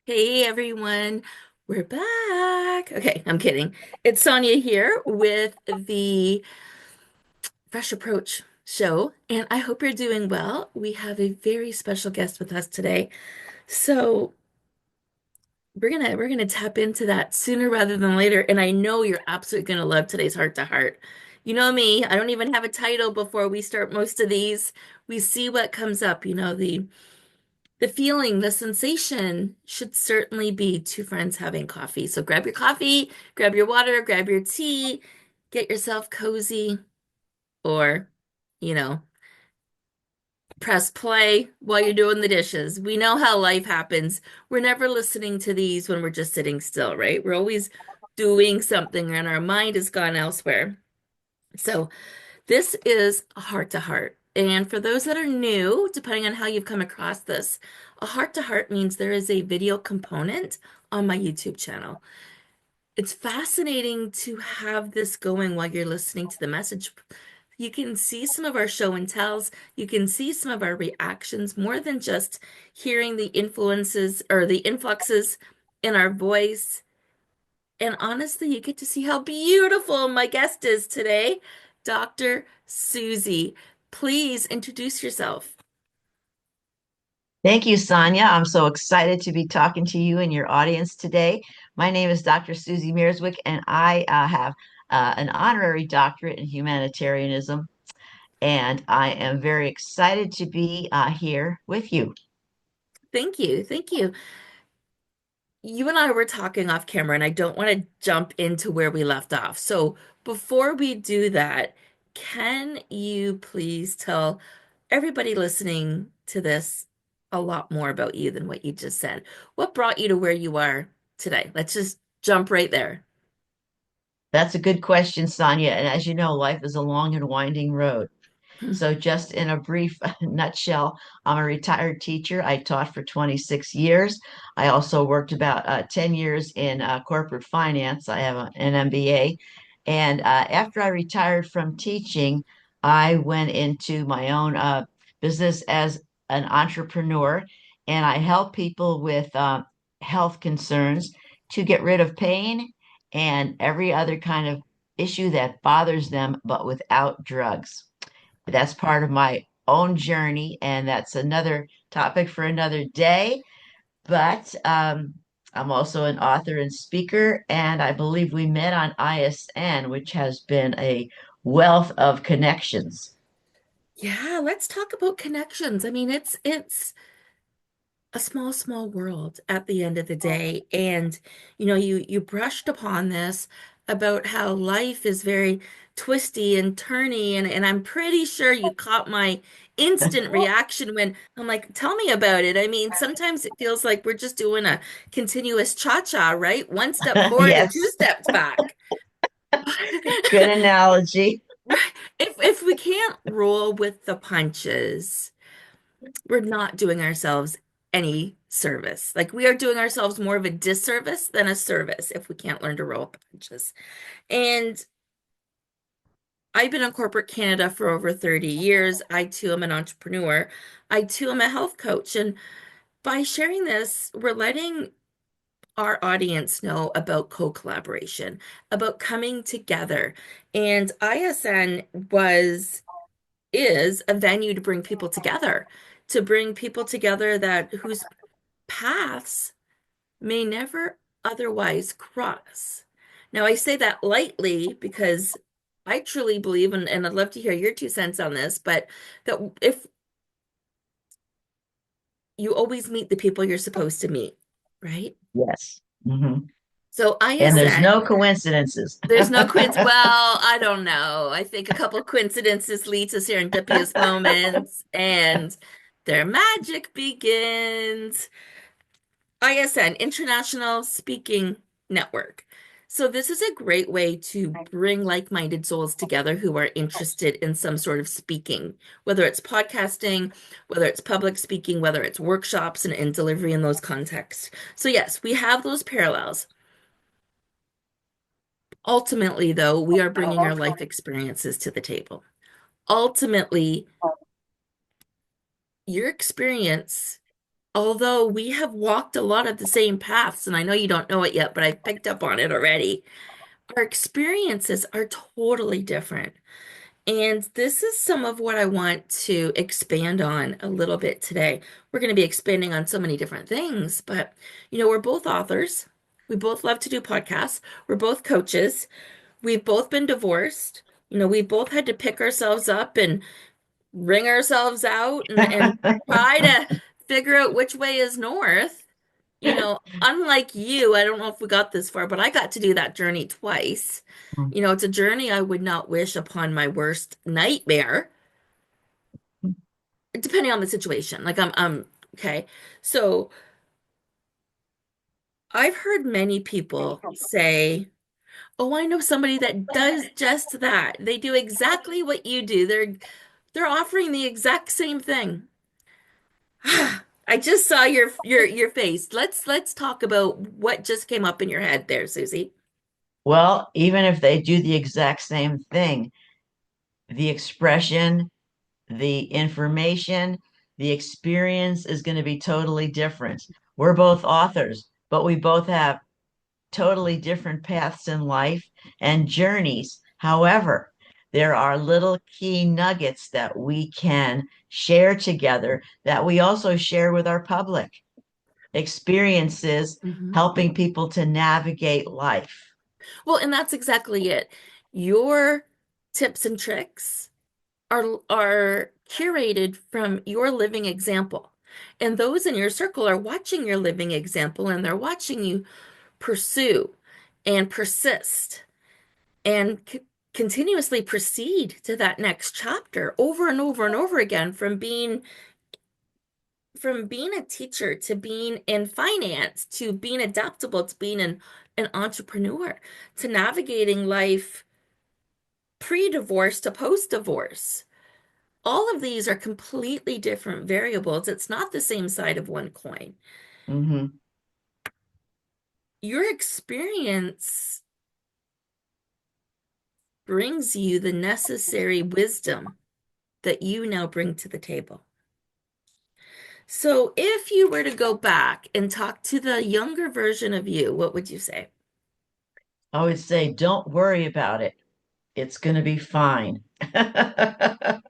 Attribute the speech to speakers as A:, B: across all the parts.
A: Hey everyone, we're back. Okay, I'm kidding. It's Sonia here with the Fresh Approach show, and I hope you're doing well. We have a very special guest with us today. So we're gonna tap into that sooner rather than later, and I know you're absolutely gonna love today's heart to heart. You know me, I don't even have a title before we start most of these. We see what comes up, the feeling, the sensation should certainly be two friends having coffee. So grab your coffee, grab your water, grab your tea, get yourself cozy, or, you know, press play while you're doing the dishes. We know how life happens. We're never listening to these when we're just sitting still, right? We're always doing something and our mind has gone elsewhere. So this is a heart to heart. And for those that are new, depending on how you've come across this, a heart to heart means there is a video component on my YouTube channel. It's fascinating to have this going while you're listening to the message. You can see some of our show and tells. You can see some of our reactions more than just hearing the influences or the influxes in our voice. And honestly, you get to see how beautiful my guest is today, Dr. Susie. Please introduce yourself.
B: Thank you, Sonia. I'm so excited to be talking to you and your audience today. My name is Dr. Susie Mierzwik, and I have an honorary doctorate in humanitarianism, and I am very excited to be here with you.
A: Thank you. Thank you. You and I were talking off camera, and I don't want to jump into where we left off. So before we do that, can you please tell everybody listening to this a lot more about you than what you just said? What brought you to where you are today? Let's just jump right there.
B: That's a good question, Sonia. And as you know, life is a long and winding road. So, just in a brief nutshell, I'm a retired teacher. I taught for 26 years. I also worked about 10 years in corporate finance. I have an MBA. And after I retired from teaching, I went into my own business as an entrepreneur, and I help people with health concerns to get rid of pain and every other kind of issue that bothers them, but without drugs. That's part of my own journey, and that's another topic for another day. But I'm also an author and speaker, and I believe we met on ISN, which has been a wealth of connections.
A: Yeah, let's talk about connections. I mean, it's a small world at the end of the day. And you brushed upon this about how life is very twisty and turny, and I'm pretty sure you caught my instant reaction when I'm like, tell me about it. I mean, sometimes it feels like we're just doing a continuous cha-cha, right? One step forward and two
B: Yes,
A: steps back.
B: good analogy.
A: If we can't roll with the punches, we're not doing ourselves any service. Like we are doing ourselves more of a disservice than a service if we can't learn to roll punches. And I've been in corporate Canada for over 30 years. I too am an entrepreneur. I too am a health coach. And by sharing this, we're letting our audience know about co-collaboration, about coming together. And ISN is a venue to bring people together, to bring people together that whose paths may never otherwise cross. Now, I say that lightly because I truly believe, and I'd love to hear your 2 cents on this, but that if you always meet the people you're supposed to meet, right?
B: Yes. Mhm.
A: So
B: And there's no
A: ISN,
B: coincidences.
A: there's no coincidence. Well, I don't know. I think a couple of coincidences lead to serendipitous moments, and their magic begins. ISN, International Speaking Network. So this is a great way to bring like-minded souls together who are interested in some sort of speaking, whether it's podcasting, whether it's public speaking, whether it's workshops and delivery in those contexts. So yes, we have those parallels. Ultimately, though, we are bringing our life experiences to the table. Ultimately, your experience although we have walked a lot of the same paths, and I know you don't know it yet, but I've picked up on it already, our experiences are totally different. And this is some of what I want to expand on a little bit today. We're going to be expanding on so many different things, but we're both authors. We both love to do podcasts. We're both coaches. We've both been divorced. We've both had to pick ourselves up and wring ourselves out and try to figure out which way is north. Unlike you, I don't know if we got this far, but I got to do that journey twice. It's a journey I would not wish upon my worst nightmare, depending on the situation. Like okay. So I've heard many people say, "Oh, I know somebody that does just that. They do exactly what you do. They're offering the exact same thing." I just saw your face. Let's talk about what just came up in your head there, Susie.
B: Well, even if they do the exact same thing, the expression, the information, the experience is going to be totally different. We're both authors, but we both have totally different paths in life and journeys. However, there are little key nuggets that we can share together that we also share with our public experiences,
A: Mhm.
B: helping people to navigate life.
A: Well, and that's exactly it. Your tips and tricks are curated from your living example. And those in your circle are watching your living example and they're watching you pursue and persist and continuously proceed to that next chapter over and over and over again from being a teacher to being in finance to being adaptable to being an entrepreneur to navigating life pre-divorce to post-divorce. All of these are completely different variables. It's not the same side of one coin.
B: Hmm.
A: Your experience brings you the necessary wisdom that you now bring to the table. So, if you were to go back and talk to the younger version of you, what would you say?
B: I would say, don't worry about it. It's going to be fine.
A: Yeah.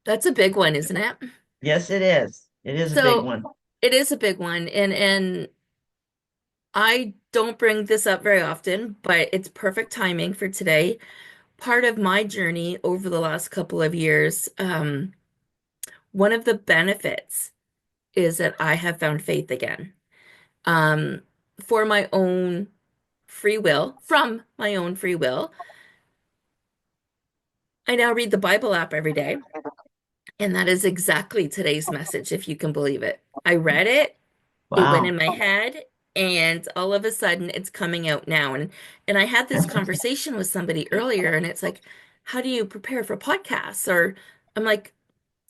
A: That's a big one, isn't it?
B: Yes, it is. It is a big
A: So,
B: one.
A: it is a big one, and I don't bring this up very often, but it's perfect timing for today. Part of my journey over the last couple of years, one of the benefits is that I have found faith again. Um, for my own free will, from my own free will, I now read the Bible app every day, and that is exactly today's message, if you can believe it. I read it, it went in
B: Wow.
A: my head, and all of a sudden it's coming out now. And I had this conversation with somebody earlier, and it's like, how do you prepare for podcasts? Or I'm like,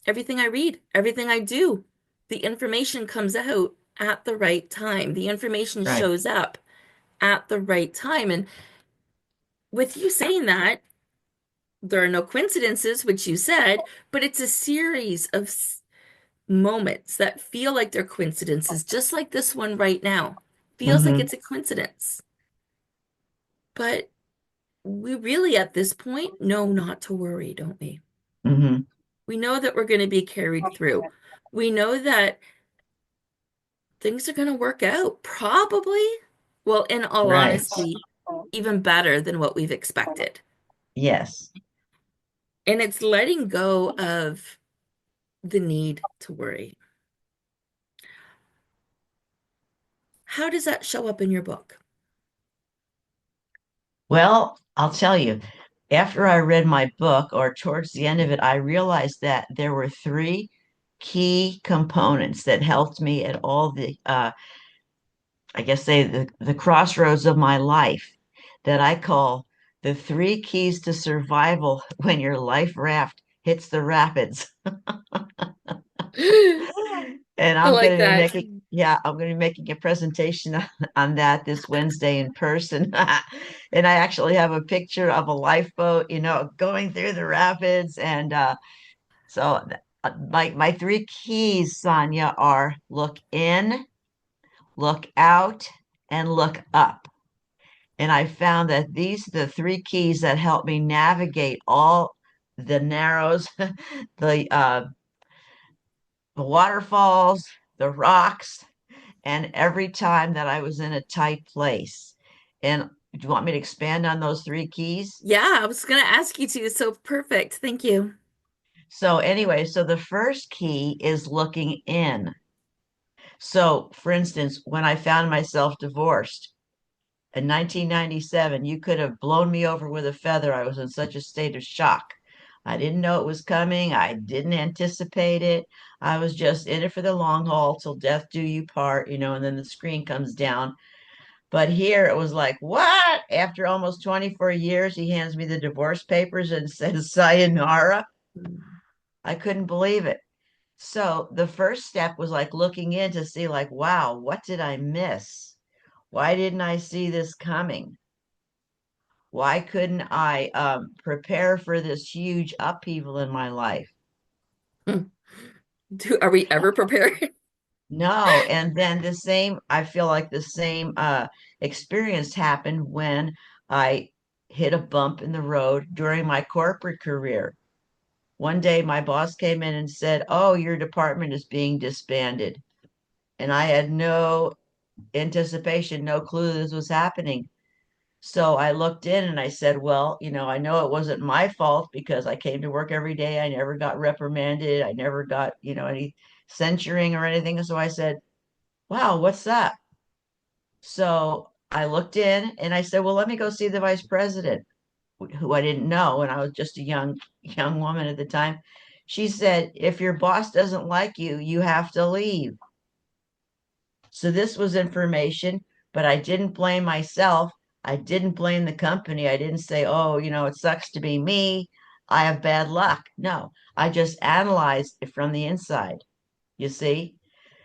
A: everything I read, everything I do, the information comes out at the right time. The information
B: Right.
A: shows up at the right time. And with you saying that, there are no coincidences, which you said, but it's a series of moments that feel like they're coincidences, just like this one right now. Feels like
B: Hmm.
A: it's a coincidence. But we really, at this point, know not to worry, don't we?
B: Hmm.
A: We know that we're going to be carried through. We know that things are going to work out, probably. Well, in all
B: Right.
A: honesty, even better than what we've expected.
B: Yes.
A: And it's letting go of the need to worry. How does that show up in your book?
B: Well, I'll tell you, after I read my book, or towards the end of it, I realized that there were three key components that helped me at all I guess the crossroads of my life that I call the three keys to survival when your life raft hits the rapids. And
A: I
B: I'm
A: like
B: going to be
A: that.
B: making, yeah, I'm going to be making a presentation on that this Wednesday in person. And I actually have a picture of a lifeboat, going through the rapids. And so My three keys, Sonia, are look in, look out, and look up. And I found that these are the three keys that help me navigate all the narrows, the waterfalls, the rocks, and every time that I was in a tight place. And do you want me to expand on those three keys?
A: Yeah, I was gonna ask you to, so perfect. Thank you.
B: So, anyway, so the first key is looking in. So, for instance, when I found myself divorced in 1997, you could have blown me over with a feather. I was in such a state of shock. I didn't know it was coming. I didn't anticipate it. I was just in it for the long haul till death do you part, and then the screen comes down. But here it was like, what? After almost 24 years, he hands me the divorce papers and says, sayonara.
A: Mm.
B: I couldn't believe it. So the first step was like looking in to see, like, wow, what did I miss? Why didn't I see this coming? Why couldn't I prepare for this huge upheaval in my life?
A: Are we ever prepared?
B: No. And then I feel like the same experience happened when I hit a bump in the road during my corporate career. One day, my boss came in and said, "Oh, your department is being disbanded." And I had no anticipation, no clue this was happening. So I looked in and I said, well, I know it wasn't my fault because I came to work every day. I never got reprimanded. I never got, any censuring or anything. So I said, wow, what's that? So I looked in and I said, well, let me go see the vice president, who I didn't know. And I was just a young woman at the time. She said, if your boss doesn't like you, you have to leave. So this was information, but I didn't blame myself. I didn't blame the company. I didn't say, oh, it sucks to be me. I have bad luck. No, I just analyzed it from the inside, you see?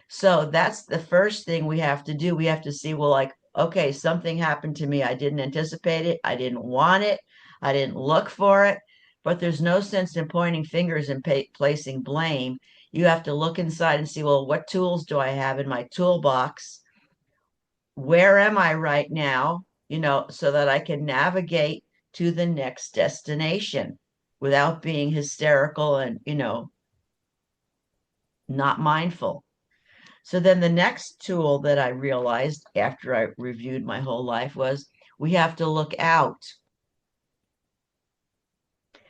B: So that's the first thing we have to do. We have to see, well, like, okay, something happened to me. I didn't anticipate it. I didn't want it. I didn't look for it. But there's no sense in pointing fingers and placing blame. You have to look inside and see, well, what tools do I have in my toolbox? Where am I right now? So that I can navigate to the next destination without being hysterical and, not mindful. So then the next tool that I realized after I reviewed my whole life was we have to look out.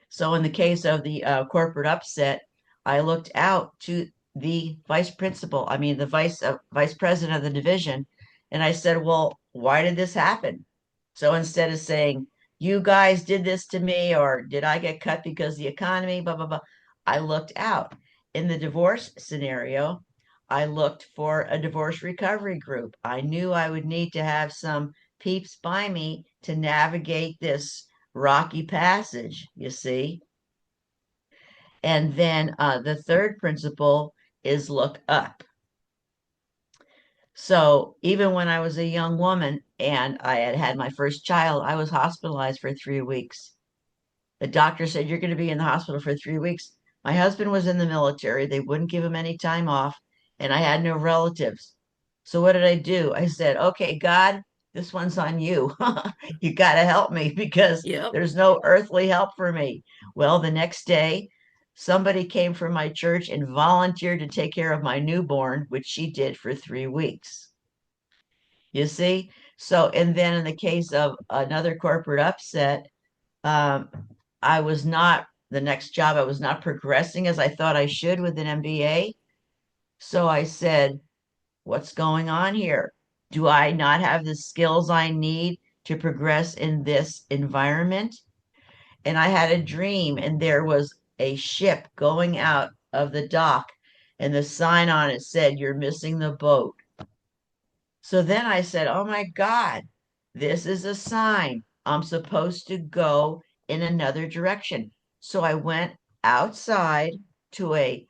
B: So in the case of the corporate upset, I looked out to the vice principal, I mean the vice president of the division, and I said, "Well, why did this happen?" So instead of saying, "You guys did this to me," or "Did I get cut because the economy?" Blah blah blah, I looked out. In the divorce scenario, I looked for a divorce recovery group. I knew I would need to have some peeps by me to navigate this rocky passage, you see. And then the third principle is look up. So even when I was a young woman and I had had my first child, I was hospitalized for 3 weeks. The doctor said, you're going to be in the hospital for 3 weeks. My husband was in the military. They wouldn't give him any time off, and I had no relatives. So what did I do? I said, okay, God, this one's on you. You got to help me because
A: Yep.
B: there's no earthly help for me. Well, the next day, somebody came from my church and volunteered to take care of my newborn, which she did for 3 weeks. You see? So, and then in the case of another corporate upset, um, I was not the next job, I was not progressing as I thought I should with an MBA. So I said, what's going on here? Do I not have the skills I need to progress in this environment? And I had a dream, and there was a ship going out of the dock, and the sign on it said, you're missing the boat. So then I said, oh my God, this is a sign. I'm supposed to go in another direction. So I went outside to a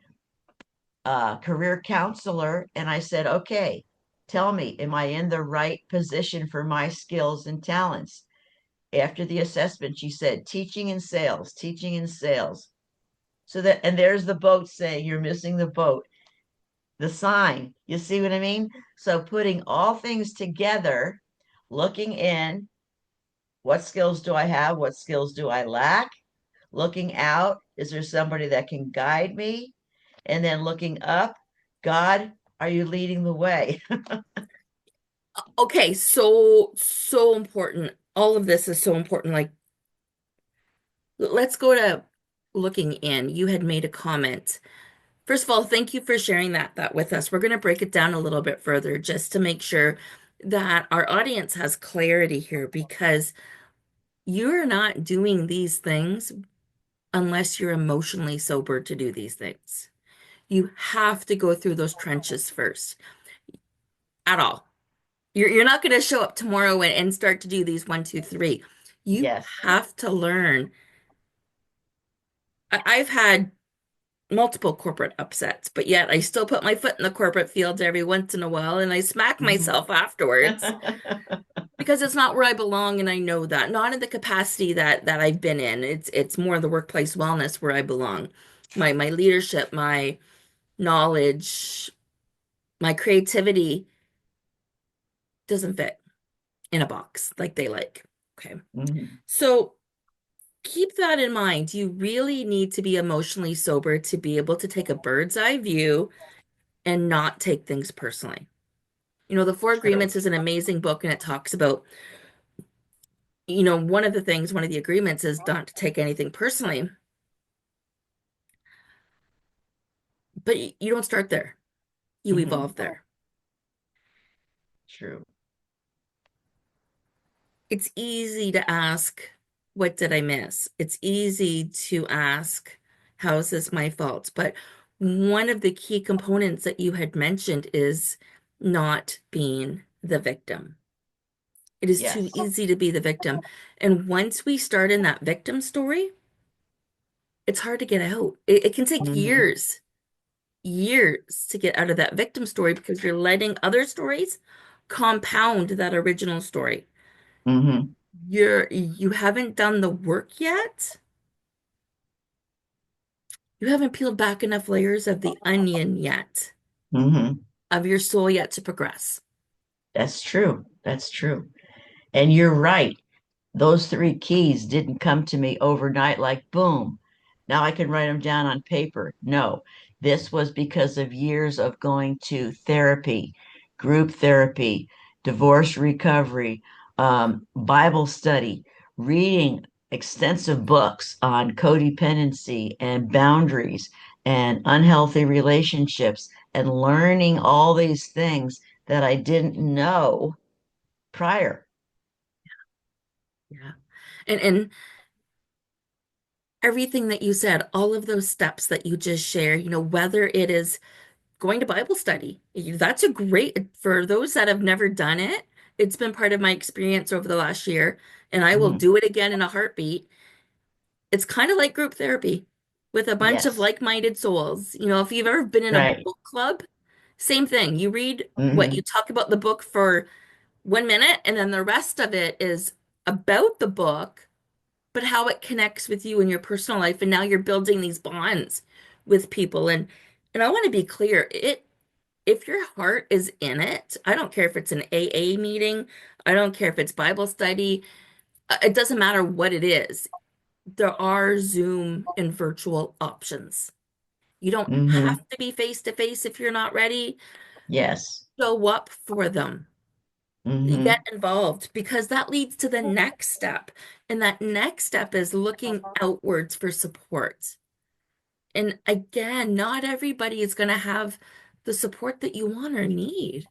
B: career counselor and I said, okay, tell me, am I in the right position for my skills and talents? After the assessment, she said, teaching and sales, teaching and sales. So that, and there's the boat saying you're missing the boat, the sign. You see what I mean? So putting all things together, looking in, what skills do I have? What skills do I lack? Looking out, is there somebody that can guide me? And then looking up, God, are you leading the way?
A: Okay, so important. All of this is so important. Like, let's go to looking in. You had made a comment. First of all, thank you for sharing that with us. We're going to break it down a little bit further just to make sure that our audience has clarity here because you're not doing these things unless you're emotionally sober to do these things. You have to go through those trenches first, at all. You're not going to show up tomorrow and start to do these one, two, three. You
B: Yes.
A: have to learn. I've had multiple corporate upsets, but yet I still put my foot in the corporate field every once in a while and I smack
B: Mhm.
A: myself afterwards because it's not where I belong and I know that. Not in the capacity that I've been in. It's more the workplace wellness where I belong. My leadership, my knowledge, my creativity doesn't fit in a box like they like. Okay.
B: Mhm.
A: So keep that in mind. You really need to be emotionally sober to be able to take a bird's eye view and not take things personally. You know, The Four
B: True.
A: Agreements is an amazing book and it talks about, one of the things, one of the agreements is not to take anything personally, but you don't start there. You
B: Mhm.
A: evolve there.
B: True.
A: It's easy to ask, what did I miss? It's easy to ask, how is this my fault? But one of the key components that you had mentioned is not being the victim. It is too
B: Yes.
A: easy to be the victim. And once we start in that victim story, it's hard to get out. It can take
B: Mhm.
A: years to get out of that victim story because you're letting other stories compound that original story.
B: Mhm.
A: You haven't done the work yet. You haven't peeled back enough layers of the onion yet,
B: Mhm.
A: of your soul yet to progress.
B: That's true. That's true. And you're right. Those three keys didn't come to me overnight like boom. Now I can write them down on paper. No, this was because of years of going to therapy, group therapy, divorce recovery, Bible study, reading extensive books on codependency and boundaries and unhealthy relationships and learning all these things that I didn't know prior.
A: Yeah. And everything that you said, all of those steps that you just shared, whether it is going to Bible study. That's a great, for those that have never done it, it's been part of my experience over the last year, and I will
B: Mhm.
A: do it again in a heartbeat. It's kind of like group therapy with a bunch of
B: Yes.
A: like-minded souls. If you've ever been in a
B: Right.
A: book club, same thing. You read you
B: Hmm.
A: talk about the book for 1 minute, and then the rest of it is about the book, but how it connects with you in your personal life. And now you're building these bonds with people. And I want to be clear, if your heart is in it, I don't care if it's an AA meeting, I don't care if it's Bible study, it doesn't matter what it is. There are Zoom and virtual options. You don't have
B: Hmm.
A: to be face to face if you're not ready.
B: Yes.
A: Show up for them. Get
B: Hmm.
A: involved because that leads to the next step. And that next step is looking outwards for support. And again, not everybody is going to have the support that you want or need.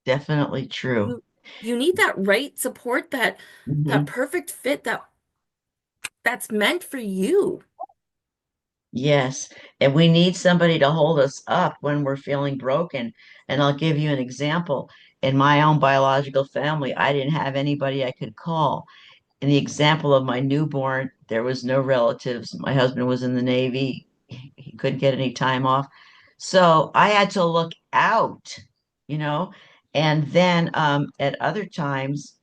B: Definitely true.
A: You need that right support, that
B: Hmm.
A: perfect fit that's meant for you.
B: Yes. And we need somebody to hold us up when we're feeling broken. And I'll give you an example. In my own biological family, I didn't have anybody I could call. In the example of my newborn, there was no relatives. My husband was in the Navy. He couldn't get any time off. So I had to look out, you know. And then at other times,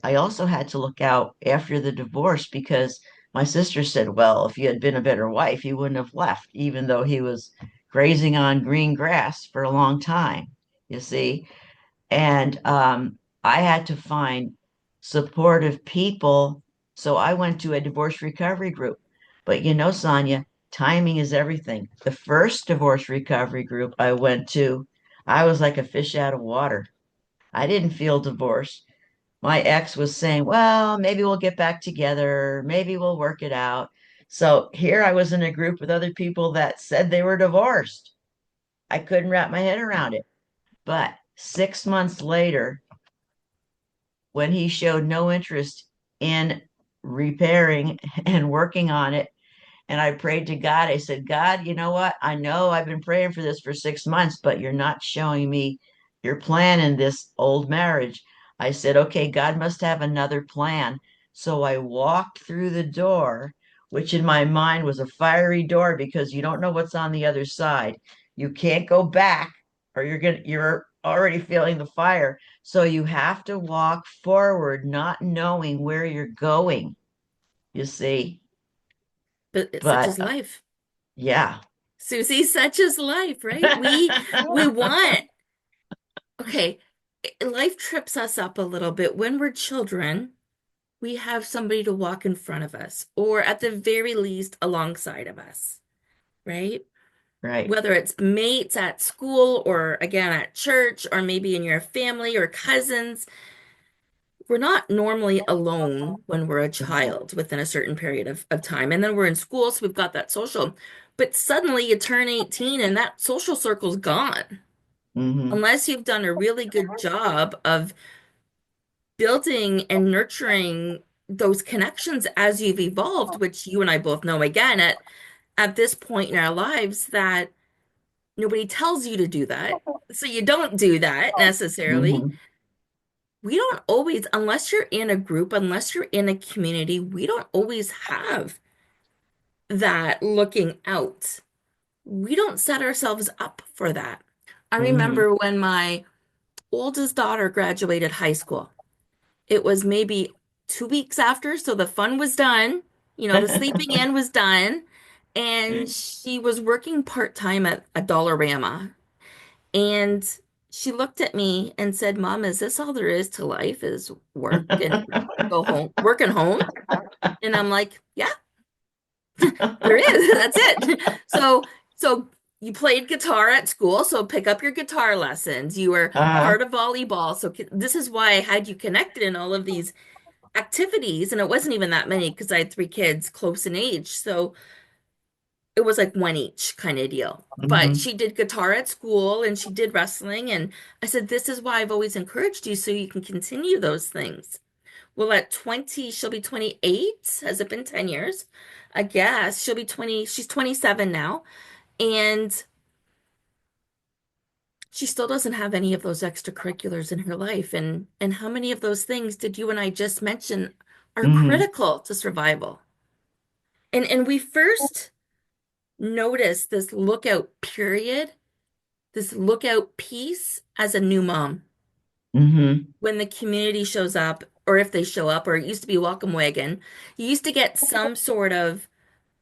B: I also had to look out after the divorce because my sister said, well, if you had been a better wife, you wouldn't have left, even though he was grazing on green grass for a long time, you see. And I had to find supportive people. So I went to a divorce recovery group. But you know, Sonia, timing is everything. The first divorce recovery group I went to, I was like a fish out of water. I didn't feel divorced. My ex was saying, well, maybe we'll get back together. Maybe we'll work it out. So here I was in a group with other people that said they were divorced. I couldn't wrap my head around it. But 6 months later, when he showed no interest in repairing and working on it, and I prayed to God. I said, God, you know what? I know I've been praying for this for 6 months, but you're not showing me your plan in this old marriage. I said, okay, God must have another plan. So I walked through the door, which in my mind was a fiery door because you don't know what's on the other side. You can't go back or you're already feeling the fire. So you have to walk forward, not knowing where you're going, you see.
A: But it's such
B: But
A: as life.
B: yeah.
A: Susie, such is life, right? We want, okay, life trips us up a little bit. When we're children, we have somebody to walk in front of us, or at the very least, alongside of us, right?
B: Right.
A: Whether it's mates at school or again at church or maybe in your family or cousins, we're not normally alone when we're a child within a certain period of time. And then we're in school, so we've got that social. But suddenly you turn 18 and that social circle's gone.
B: Hmm.
A: Unless you've done a really good job of building and nurturing those connections as you've evolved, which you and I both know again at this point in our lives that nobody tells you to do that. So you don't do that necessarily.
B: Hmm.
A: We don't always, unless you're in a group, unless you're in a community, we don't always have that looking out. We don't set ourselves up for that. I
B: Hmm.
A: remember when my oldest daughter graduated high school. It was maybe 2 weeks after, so the fun was done. The sleeping in was done. And she was working part-time at a Dollarama. And she looked at me and said, Mom, is this all there is to life is work and go home, work and home? And I'm like, yeah, there is. That's it. So you played guitar at school, so pick up your guitar lessons. You were
B: uh,
A: part of volleyball. So this is why I had you connected in all of these activities. And it wasn't even that many because I had three kids close in age. So it was like one each kind of deal. But
B: hmm.
A: she did guitar at school and she did wrestling. And I said, this is why I've always encouraged you so you can continue those things. Well, at 20, she'll be 28. Has it been 10 years? I guess she'll be 20. She's 27 now. And she still doesn't have any of those extracurriculars in her life. And how many of those things did you and I just mention are
B: Hmm.
A: critical to survival? And we first notice this lookout period, this lookout piece as a new mom.
B: Hmm.
A: When the community shows up, or if they show up, or it used to be a welcome wagon, you used to get some sort of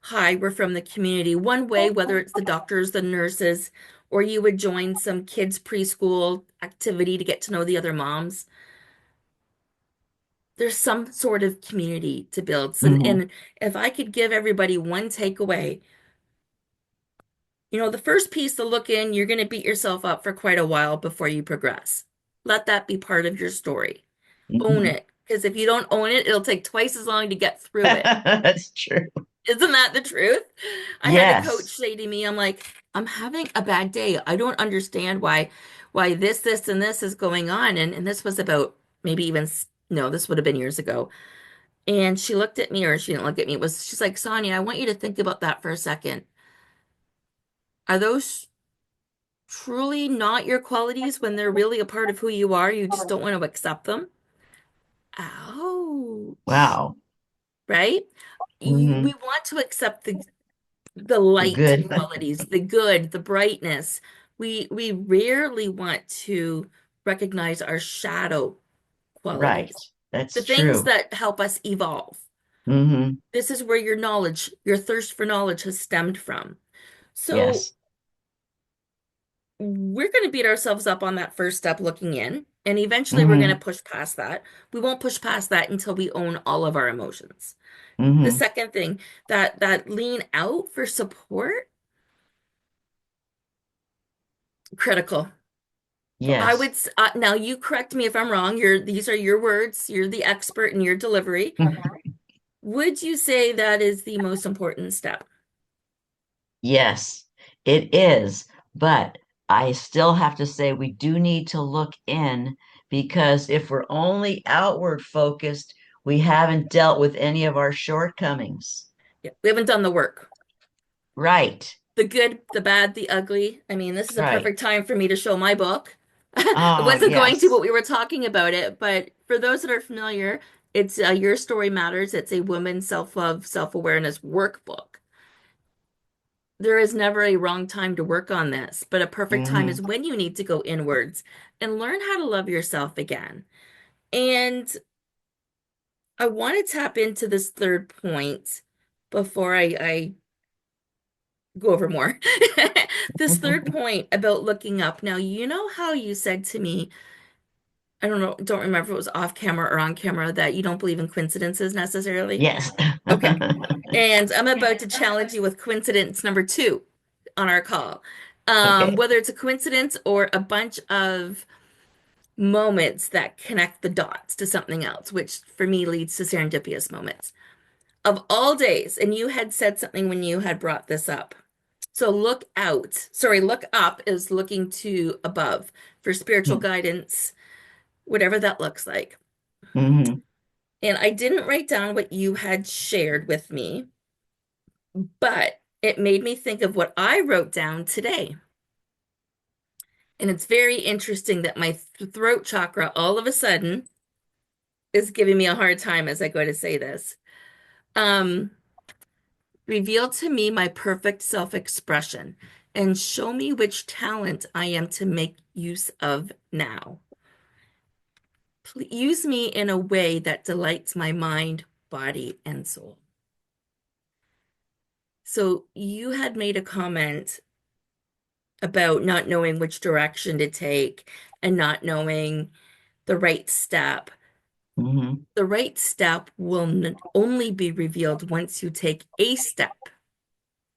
A: hi, we're from the community, one way, whether it's the doctors, the nurses, or you would join some kids' preschool activity to get to know the other moms. There's some sort of community to build. So,
B: Hmm.
A: and if I could give everybody one takeaway, the first piece to look in, you're going to beat yourself up for quite a while before you progress. Let that be part of your story. Own
B: Hmm.
A: it. Because if you don't own it, it'll take twice as long to get through it.
B: That's true.
A: Isn't that the truth? I had a coach
B: Yes.
A: say to me, I'm like, I'm having a bad day. I don't understand why this, and this is going on. And this was about maybe even, no, this would have been years ago. And she looked at me, or she didn't look at me. She's like, Sonia, I want you to think about that for a second. Are those truly not your qualities when they're really a part of who you are? You just don't want to accept them? Ouch.
B: Wow.
A: Right? We
B: Hmm.
A: want to accept the
B: The
A: light
B: good.
A: qualities, the good, the brightness. We rarely want to recognize our shadow
B: Right.
A: qualities, the
B: That's
A: things
B: true.
A: that help us evolve.
B: Hmm.
A: This is where your knowledge, your thirst for knowledge has stemmed from. So
B: Yes.
A: we're going to beat ourselves up on that first step looking in, and eventually we're going to
B: Hmm.
A: push past that. We won't push past that until we own all of our emotions. The
B: Hmm.
A: second thing, that lean out for support, critical. I
B: Yes.
A: would now you correct me if I'm wrong. These are your words. You're the expert in your delivery. Would you say that is the most important step?
B: Yes, it is. But I still have to say we do need to look in because if we're only outward focused, we haven't dealt with any of our shortcomings.
A: Yeah, we haven't done the work.
B: Right.
A: The good, the bad, the ugly. I mean, this is a
B: Right.
A: perfect time for me to show my book. I
B: Oh,
A: wasn't going to, but
B: yes.
A: we were talking about it. But for those that are familiar, it's Your Story Matters. It's a women's self-love, self-awareness workbook. There is never a wrong time to work on this, but a perfect time
B: Hmm.
A: is when you need to go inwards and learn how to love yourself again. And I want to tap into this third point before I go over more. This third point about looking up. Now, you know how you said to me, I don't know, don't remember if it was off camera or on camera, that you don't believe in coincidences necessarily?
B: Yes.
A: Okay. And I'm about to challenge you with coincidence number two on our call.
B: Okay.
A: Whether it's a coincidence or a bunch of moments that connect the dots to something else, which for me leads to serendipitous moments. Of all days, and you had said something when you had brought this up. So look out. Sorry, look up is looking to above for spiritual guidance, whatever that looks like.
B: Hmm.
A: And I didn't write down what you had shared with me, but it made me think of what I wrote down today. And it's very interesting that my throat chakra all of a sudden is giving me a hard time as I go to say this. Um, Reveal to me my perfect self-expression and show me which talent I am to make use of now. Please use me in a way that delights my mind, body, and soul. So you had made a comment about not knowing which direction to take and not knowing the right step.
B: Hmm.
A: The right step will only be revealed once you take a step.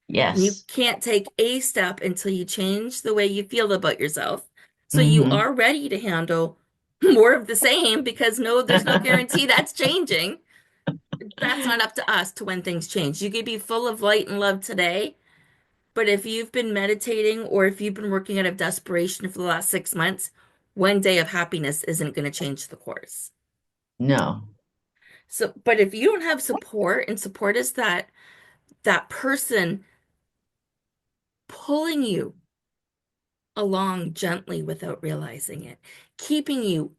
A: And you
B: Yes.
A: can't take a step until you change the way you feel about yourself. So you
B: Hmm.
A: are ready to handle more of the same because no, there's no guarantee that's changing. That's not up to us to when things change. You could be full of light and love today, but if you've been meditating or if you've been working out of desperation for the last 6 months, one day of happiness isn't going to change the course.
B: No.
A: So, but if you don't have support, and support is that person pulling you along gently without realizing it, keeping you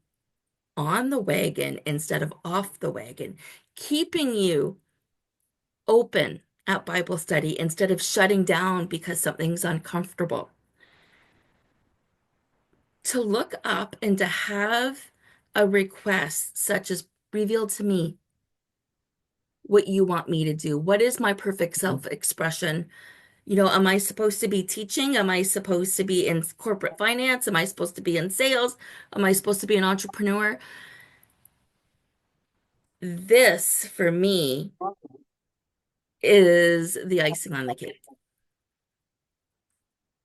A: on the wagon instead of off the wagon, keeping you open at Bible study instead of shutting down because something's uncomfortable. To look up and to have a request such as reveal to me what you want me to do. What is my perfect self-expression? Am I supposed to be teaching? Am I supposed to be in corporate finance? Am I supposed to be in sales? Am I supposed to be an entrepreneur? This, for me, is the icing on the cake.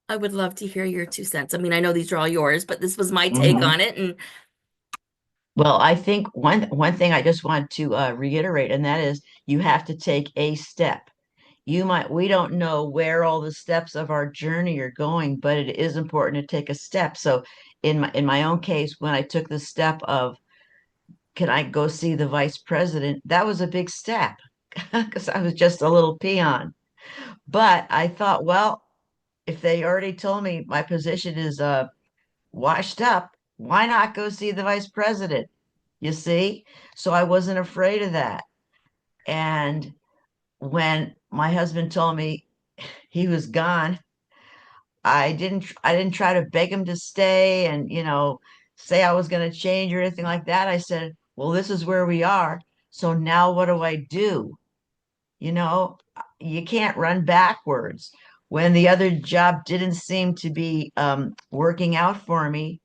A: I would love to hear your 2 cents. I mean, I know these are all yours, but this was my take
B: Hmm.
A: on it. And
B: Well, I think one thing I just want to reiterate, and that is you have to take a step. We don't know where all the steps of our journey are going, but it is important to take a step. So in my own case, when I took the step of can I go see the vice president, that was a big step because I was just a little peon. But I thought, well, if they already told me my position is washed up, why not go see the vice president? You see? So I wasn't afraid of that. And when my husband told me he was gone, I didn't try to beg him to stay and say I was going to change or anything like that. I said, "Well, this is where we are. So now what do I do? You know, you can't run backwards. When the other job didn't seem to be working out for me,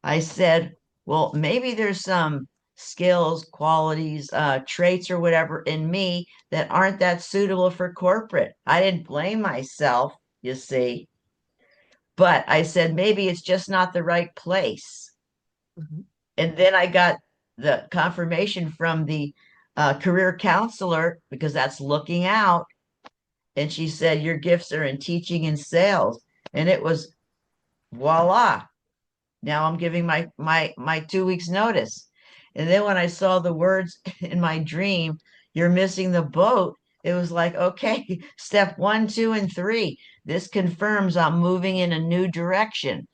B: I said, well, maybe there's some skills, qualities, traits, or whatever in me that aren't that suitable for corporate. I didn't blame myself, you see, but I said, maybe it's just not the right place.
A: Mhm.
B: And then I got the confirmation from the career counselor because that's looking out. And she said, your gifts are in teaching and sales. And it was voila. Now I'm giving my 2 weeks notice. And then when I saw the words in my dream, you're missing the boat, it was like, okay, step one, two, and three. This confirms I'm moving in a new direction,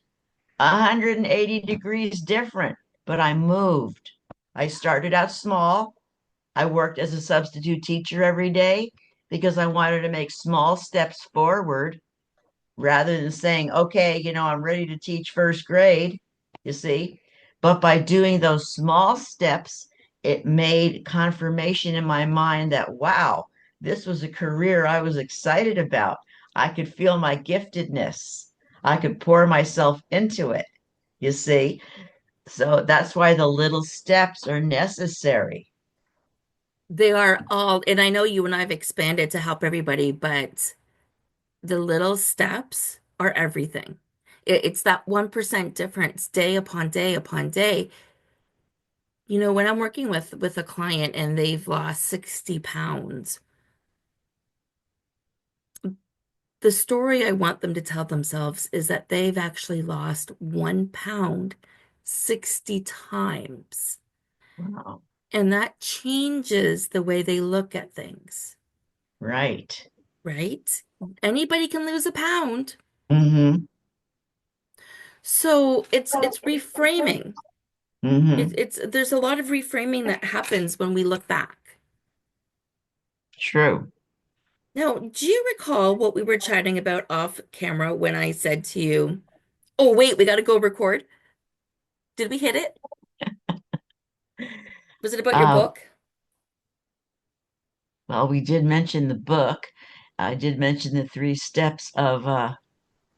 B: 180 degrees different, but I moved. I started out small. I worked as a substitute teacher every day because I wanted to make small steps forward rather than saying, okay, I'm ready to teach first grade, you see. But by doing those small steps, it made confirmation in my mind that, wow, this was a career I was excited about. I could feel my giftedness. I could pour myself into it, you see. So that's why the little steps are necessary.
A: They are all, and I know you and I have expanded to help everybody, but the little steps are everything. It's that 1% difference day upon day upon day. When I'm working with a client and they've lost 60 pounds, the story I want them to tell themselves is that they've actually lost 1 pound 60 times.
B: Wow.
A: And that changes the way they look at things,
B: Right.
A: right? Anybody can lose a pound.
B: Mm-hmm.
A: So it's reframing.
B: Mm-hmm.
A: It's there's a lot of reframing that happens when we look back.
B: True.
A: Now, do you recall what we were chatting about off camera when I said to you, "Oh, wait, we got to go record"? Did we hit it? Was it about your
B: Uh,
A: book?
B: well, we did mention the book. I did mention the 3 steps of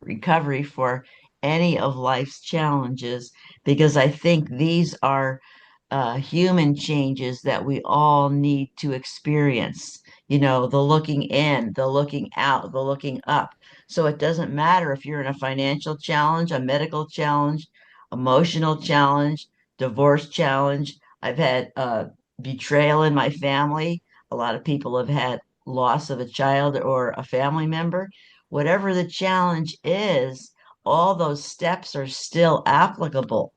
B: recovery for any of life's challenges because I think these are human changes that we all need to experience. The looking in, the looking out, the looking up. So it doesn't matter if you're in a financial challenge, a medical challenge, emotional challenge, divorce challenge. I've had betrayal in my family. A lot of people have had loss of a child or a family member. Whatever the challenge is, all those steps are still applicable.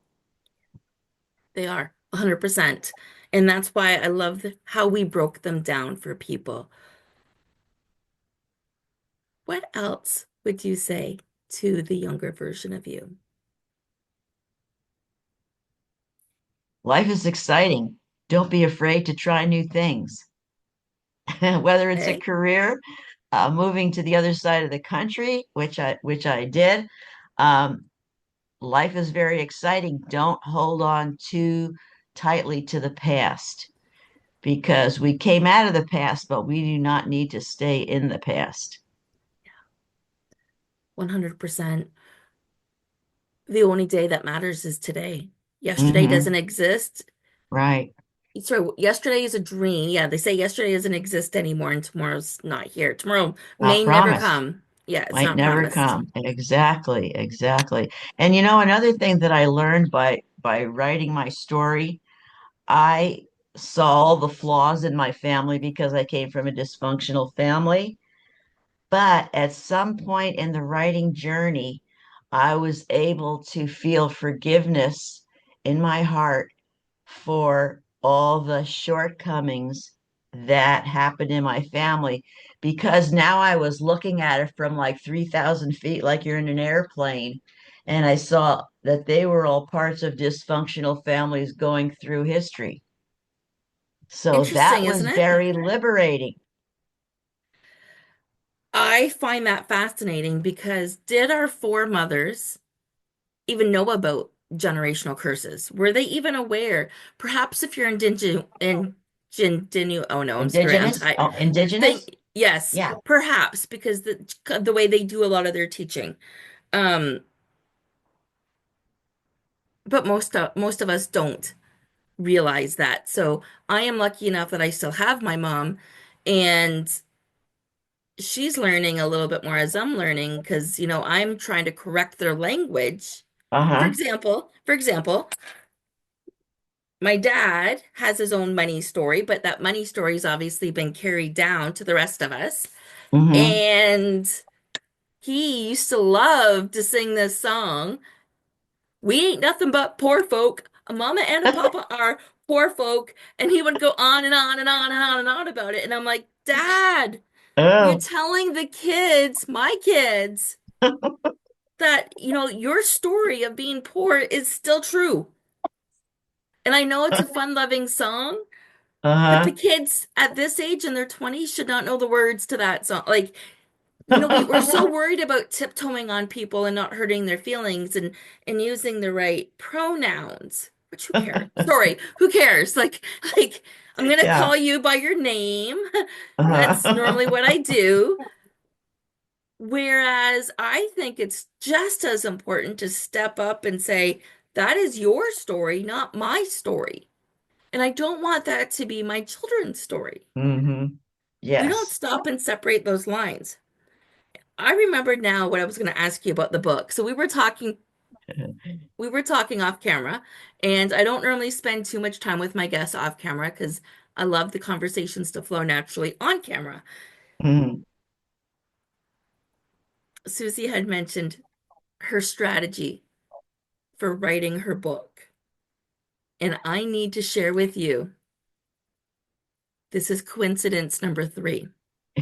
A: They are 100%. And that's why I love how we broke them down for people. What else would you say to the younger version of you?
B: Life is exciting. Don't be afraid to try new things. Whether it's a
A: Okay?
B: career, moving to the other side of the country, which I did. Um, Life is very exciting. Don't hold on too tightly to the past because we came out of the past, but we do not need to stay in the past.
A: 100%. The only day that matters is today. Yesterday
B: Hmm.
A: doesn't exist.
B: Right.
A: Sorry, yesterday is a dream. Yeah, they say yesterday doesn't exist anymore and tomorrow's not here. Tomorrow
B: Not
A: may never
B: promised.
A: come. Yeah, it's
B: Might
A: not
B: never
A: promised.
B: come. Exactly, exactly. And another thing that I learned by writing my story, I saw all the flaws in my family because I came from a dysfunctional family. But at some point in the writing journey, I was able to feel forgiveness in my heart for all the shortcomings that happened in my family because now I was looking at it from like 3,000 feet, like you're in an airplane. And I saw that they were all parts of dysfunctional families going through history. So that
A: Interesting, isn't
B: was
A: it?
B: very liberating.
A: I find that fascinating because did our foremothers even know about generational curses? Were they even aware? Perhaps if you're indigenous, Oh no, I'm screwing. I'm
B: Indigenous?
A: tired.
B: Oh, indigenous?
A: Yes,
B: Yeah.
A: perhaps because the way they do a lot of their teaching. Um, but most of us don't realize that. So I am lucky enough that I still have my mom, and she's learning a little bit more as I'm learning because, I'm trying to correct their language. For
B: Uh-huh.
A: example, my dad has his own money story, but that money story's obviously been carried down to the rest of us.
B: Mm-hmm.
A: And he used to love to sing this song. We ain't nothing but poor folk. A mama and a papa are poor folk. And he would go on and on and on and on and on about it. And I'm like, Dad, you're
B: Oh.
A: telling the kids, my kids, that, your story of being poor is still true. And I know it's a fun-loving song, but the
B: Uh-huh.
A: kids at this age in their 20s should not know the words to that song. Like, we're so worried about tiptoeing on people and not hurting their feelings and using the right pronouns. Which who cares? Sorry, who cares? Like I'm gonna
B: Yeah.
A: call you by your name. That's normally
B: Uh-huh.
A: what I do. Whereas I think it's just as important to step up and say, that is your story, not my story. And I don't want that to be my children's story.
B: Mm-hmm.
A: We don't
B: Yes.
A: stop and separate those lines. I remember now what I was going to ask you about the book. So we were talking off camera, and I don't normally spend too much time with my guests off camera because I love the conversations to flow naturally on camera.
B: Mm-hmm.
A: Susie had mentioned her strategy for writing her book, and I need to share with you. This is coincidence number 3.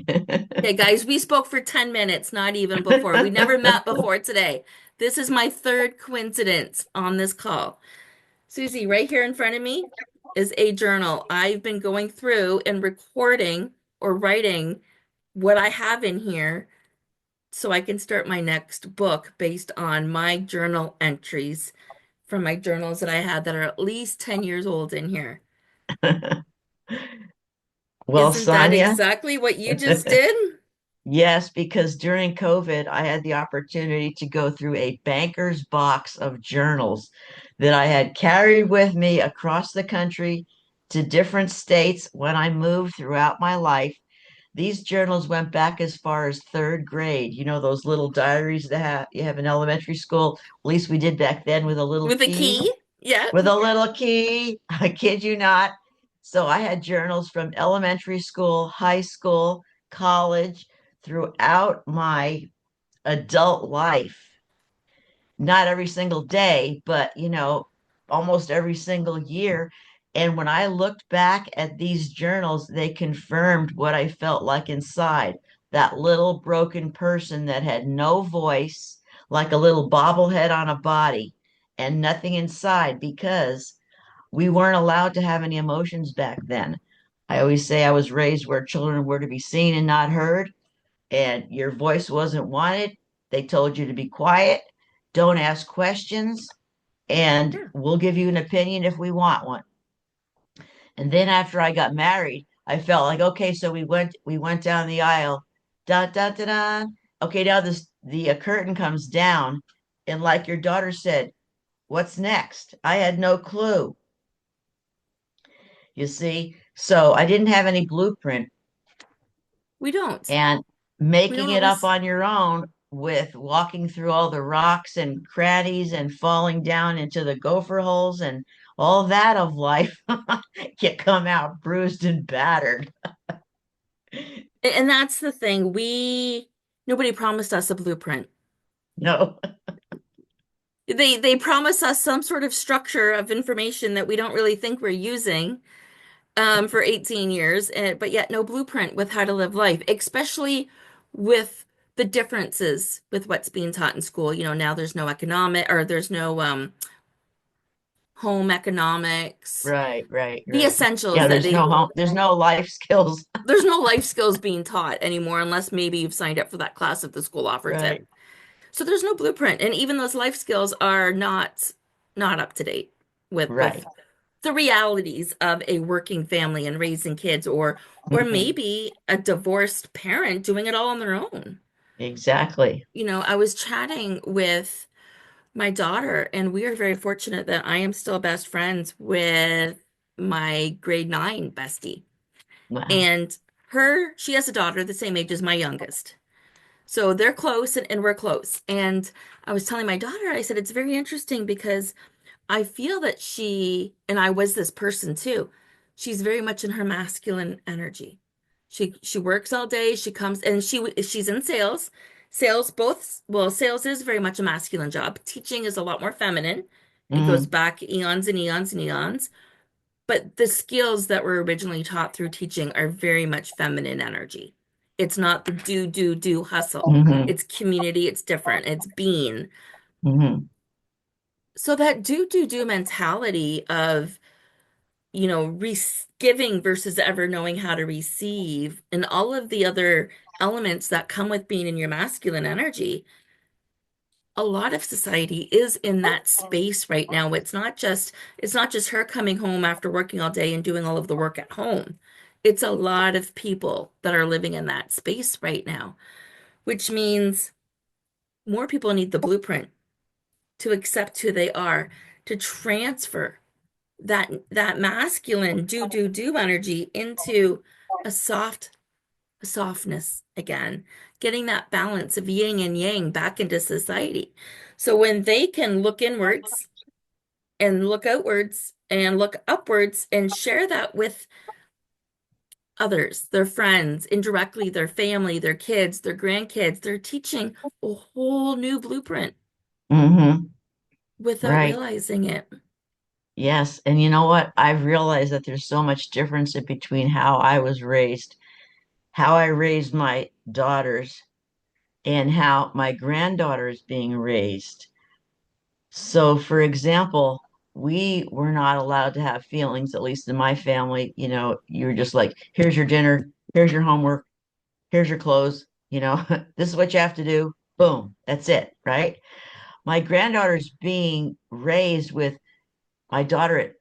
A: Okay, guys, we spoke for 10 minutes, not even before. We never met before today. This is my third coincidence on this call. Susie, right here in front of me is a journal. I've been going through and recording or writing what I have in here so I can start my next book based on my journal entries from my journals that I had that are at least 10 years old in here.
B: Well,
A: Isn't that
B: Sonia,
A: exactly what you just did?
B: yes, because during COVID, I had the opportunity to go through a banker's box of journals that I had carried with me across the country to different states when I moved throughout my life. These journals went back as far as third grade. You know, those little diaries that you have in elementary school. At least we did back then with a little
A: With a
B: key.
A: key? Yeah.
B: With a little key. I kid you not. So I had journals from elementary school, high school, college, throughout my adult life. Not every single day, but almost every single year. And when I looked back at these journals, they confirmed what I felt like inside. That little broken person that had no voice, like a little bobblehead on a body, and nothing inside because we weren't allowed to have any emotions back then. I always say I was raised where children were to be seen and not heard, and your voice wasn't wanted. They told you to be quiet, don't ask questions, and
A: Yeah.
B: we'll give you an opinion if we want one. And then after I got married, I felt like, okay, so we went down the aisle. Da da da da. Okay, now the curtain comes down, and like your daughter said, what's next? I had no clue. You see, so I didn't have any blueprint,
A: We don't.
B: and
A: We
B: making
A: don't
B: it up
A: always.
B: on your own with walking through all the rocks and crannies and falling down into the gopher holes and all that of life, you come out bruised and battered.
A: And that's the thing. Nobody promised us a blueprint.
B: No.
A: They promise us some sort of structure of information that we don't really think we're using for 18 years, but yet no blueprint with how to live life, especially with the differences with what's being taught in school. Now there's no economic or there's no home economics,
B: Right, right,
A: the
B: right.
A: essentials
B: Yeah,
A: that
B: there's no life skills.
A: there's no life skills being taught anymore unless maybe you've signed up for that class if the school offers it.
B: Right,
A: So there's no blueprint, and even those life skills are not up to date with
B: right.
A: the realities of a working family and raising kids, or
B: Mhm.
A: maybe a divorced parent doing it all on their own.
B: Exactly.
A: I was chatting with my daughter, and we are very fortunate that I am still best friends with my grade 9 bestie.
B: Wow.
A: And she has a daughter the same age as my youngest. So they're close and we're close. And I was telling my daughter, I said, it's very interesting because I feel that and I was this person too, she's very much in her masculine energy. She works all day, she comes and she's in sales. Sales is very much a masculine job. Teaching is a lot more feminine. It goes
B: Hmm.
A: back eons and eons and eons. But the skills that were originally taught through teaching are very much feminine energy. It's not the do, hustle.
B: Hmm.
A: It's community, it's different, it's being.
B: Hmm.
A: So that do mentality of, giving versus ever knowing how to receive, and all of the other elements that come with being in your masculine energy, a lot of society is in that space right now. It's not just her coming home after working all day and doing all of the work at home. It's a lot of people that are living in that space right now, which means more people need the blueprint to accept who they are, to transfer that masculine do energy into a softness again, getting that balance of yin and yang back into society. So when they can look inwards and look outwards and look upwards and share that with others, their friends, indirectly, their family, their kids, their grandkids, they're teaching a whole new blueprint
B: Hmm.
A: without
B: Right.
A: realizing it.
B: Yes. And you know what? I've realized that there's so much difference in between how I was raised, how I raised my daughters, and how my granddaughter is being raised. So, for example, we were not allowed to have feelings, at least in my family. You're just like, here's your dinner, here's your homework, here's your clothes, this is what you have to do. Boom, that's it, right? My granddaughter's being raised with my daughter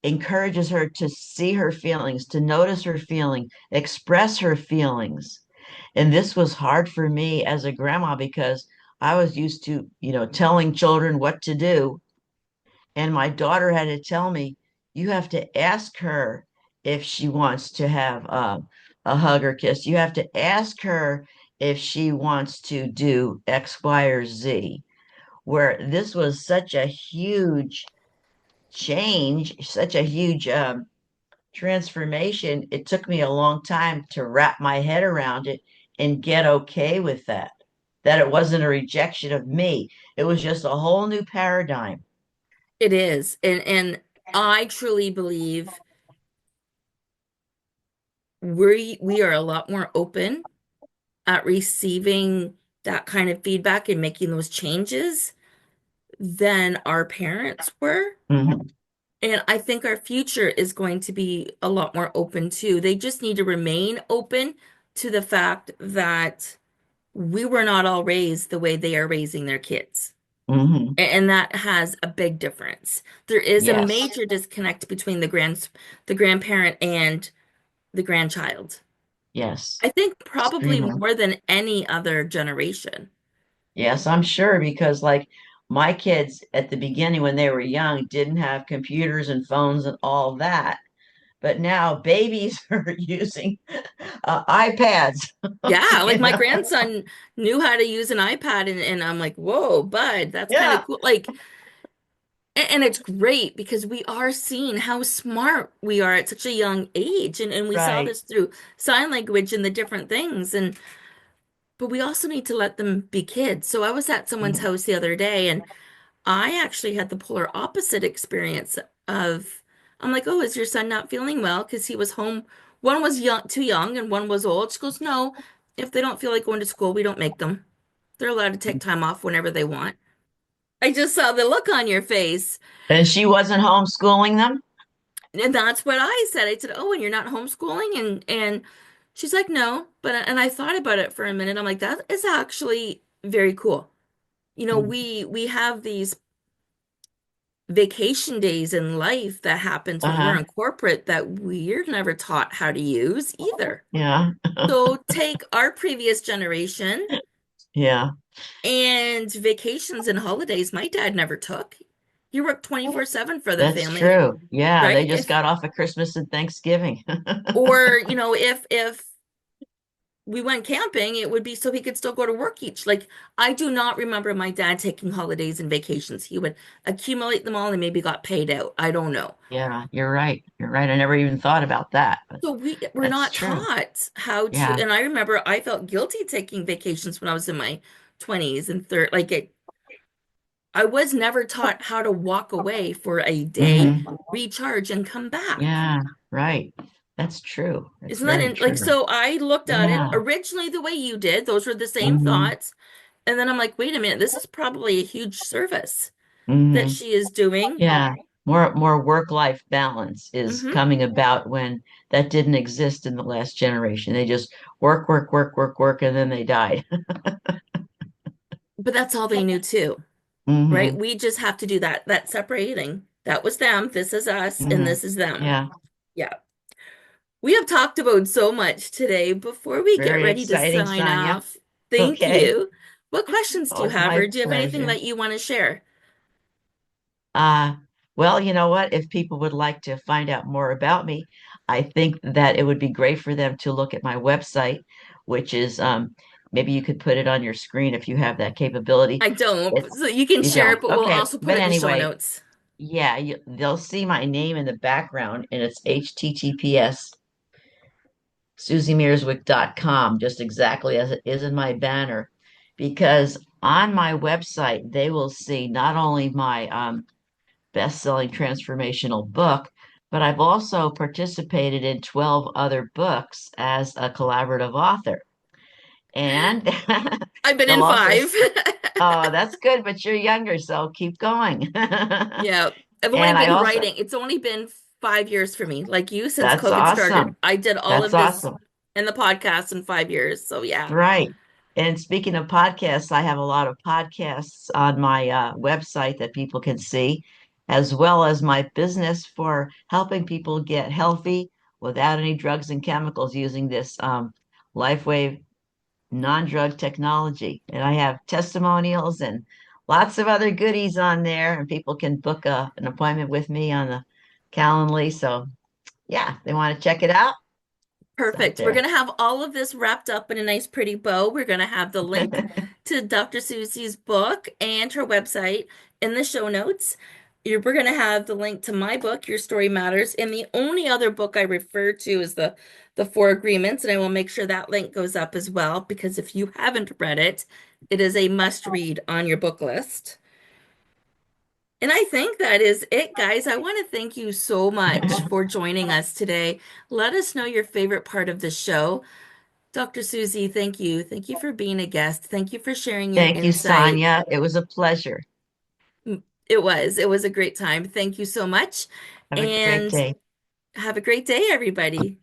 B: encourages her to see her feelings, to notice her feeling, express her feelings. And this was hard for me as a grandma because I was used to, telling children what to do. And my daughter had to tell me, you have to ask her if she wants to have a hug or kiss. You have to ask her if she wants to do X, Y, or Z. Where this was such a huge change, such a huge transformation. It took me a long time to wrap my head around it and get okay with that. That it wasn't a rejection of me. It was just a whole new paradigm.
A: It is. And I truly believe we are a lot more open at receiving that kind of feedback and making those changes than our parents were.
B: Hmm.
A: And I think our future is going to be a lot more open too. They just need to remain open to the fact that we were not all raised the way they are raising their kids.
B: Hmm.
A: And that has a big difference. There is a
B: Yes.
A: major disconnect between the grandparent and the grandchild.
B: Yes.
A: I think probably
B: Extremely.
A: more than any other generation.
B: Yes, I'm sure because like my kids at the beginning when they were young didn't have computers and phones and all that. But now babies are using iPads,
A: Yeah, like
B: you
A: my
B: know?
A: grandson knew how to use an iPad, and I'm like, whoa, bud, that's kind of
B: Yeah,
A: cool. Like, and it's great because we are seeing how smart we are at such a young age. And we saw
B: right.
A: this through sign language and the different things. But we also need to let them be kids. So I was at someone's
B: Mhm.
A: house the other day, and I actually had the polar opposite experience of, I'm like, oh, is your son not feeling well? Because he was home. One was young, too young, and one was old. She goes, no, if they don't feel like going to school, we don't make them. They're allowed to take time off whenever they want. I just saw the look on your face.
B: And she wasn't homeschooling them?
A: And that's what I said. I said, oh, and you're not homeschooling? And she's like, no. And I thought about it for a minute. I'm like, that is actually very cool.
B: Mhm.
A: We have these vacation days in life that happens when we're
B: Uh-huh.
A: in corporate that we're never taught how to use either.
B: Yeah.
A: So take our previous generation
B: Yeah.
A: and vacations and holidays my dad never took. He worked 24/7 for the
B: That's
A: family,
B: true. Yeah, they
A: right?
B: just
A: If
B: got off of Christmas and Thanksgiving.
A: or if we went camping, it would be so he could still go to work each. Like, I do not remember my dad taking holidays and vacations. He would accumulate them all and maybe got paid out. I don't know.
B: Yeah, you're right. You're right. I never even thought about that, but
A: So we were
B: that's
A: not
B: true.
A: taught how to,
B: Yeah.
A: and I remember I felt guilty taking vacations when I was in my 20s and third. I was never taught how to walk away for a day,
B: Hmm.
A: recharge, and come back.
B: Yeah, right. That's true. That's
A: Isn't that
B: very
A: in, like,
B: true.
A: so I looked at it
B: Yeah.
A: originally the way you did. Those were the same
B: Hmm.
A: thoughts. And then I'm like, wait a minute, this is probably a huge service that
B: Hmm.
A: she is doing.
B: Yeah. More work-life balance is
A: Hmm.
B: coming about when that didn't exist in the last generation. They just work, work, work, work, work, and then they died.
A: But that's all they knew too, right?
B: Hmm.
A: We just have to do that separating. That was them, this is us, and
B: Hmm.
A: this is them.
B: Yeah.
A: Yeah. We have talked about so much today. Before we get
B: Very
A: ready to
B: exciting,
A: sign
B: Sonia.
A: off, thank
B: Okay.
A: you. What questions do
B: Oh,
A: you
B: it's
A: have,
B: my
A: or do you have anything
B: pleasure.
A: that you want to share?
B: Uh, well, you know what? If people would like to find out more about me, I think that it would be great for them to look at my website, which is maybe you could put it on your screen if you have that capability.
A: I don't,
B: It's
A: so you can
B: you
A: share it,
B: don't.
A: but we'll
B: Okay,
A: also put
B: but
A: it in the show
B: anyway,
A: notes.
B: yeah, they'll see my name in the background, and it's https susiemierzwik.com, just exactly as it is in my banner. Because on my website, they will see not only my best-selling transformational book, but I've also participated in 12 other books as a collaborative author. And
A: I've been
B: they'll
A: in
B: also,
A: five.
B: oh, that's good, but you're younger, so keep going.
A: Yeah, I've only
B: And I
A: been
B: also,
A: writing. It's only been 5 years for me, like you, since
B: that's
A: COVID started.
B: awesome.
A: I did all
B: That's
A: of this
B: awesome.
A: in the podcast in 5 years. So yeah,
B: Right. And speaking of podcasts, I have a lot of podcasts on my website that people can see, as well as my business for helping people get healthy without any drugs and chemicals using this LifeWave non-drug technology. And I have testimonials and lots of other goodies on there, and people can book an appointment with me on the Calendly. So yeah, they want to check it out. It's out
A: perfect. We're
B: there.
A: gonna have all of this wrapped up in a nice, pretty bow. We're gonna have the link to Dr. Susie's book and her website in the show notes. We're gonna have the link to my book, Your Story Matters, and the only other book I refer to is the Four Agreements, and I will make sure that link goes up as well because if you haven't read it, it is a must read on your book list. And I think that is it, guys. I want to thank you so much for joining us today. Let us know your favorite part of the show. Dr. Susie, thank you. Thank you for being a guest. Thank you for sharing your
B: Thank you,
A: insight.
B: Sonia. It was a pleasure.
A: It was a great time. Thank you so much.
B: Have a great
A: And
B: day.
A: have a great day, everybody.